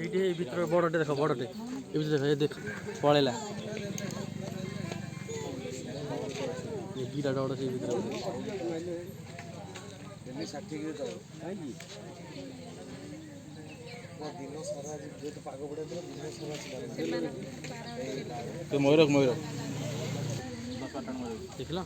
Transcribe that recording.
এইটি ভিতরে বড়টে দেখো বড়টে এই ভিতরে দেখো এই দেখ পড়েলা এই গিরা বড় সেই ভিতরে ময়ূরক ময়ূরক দেখলা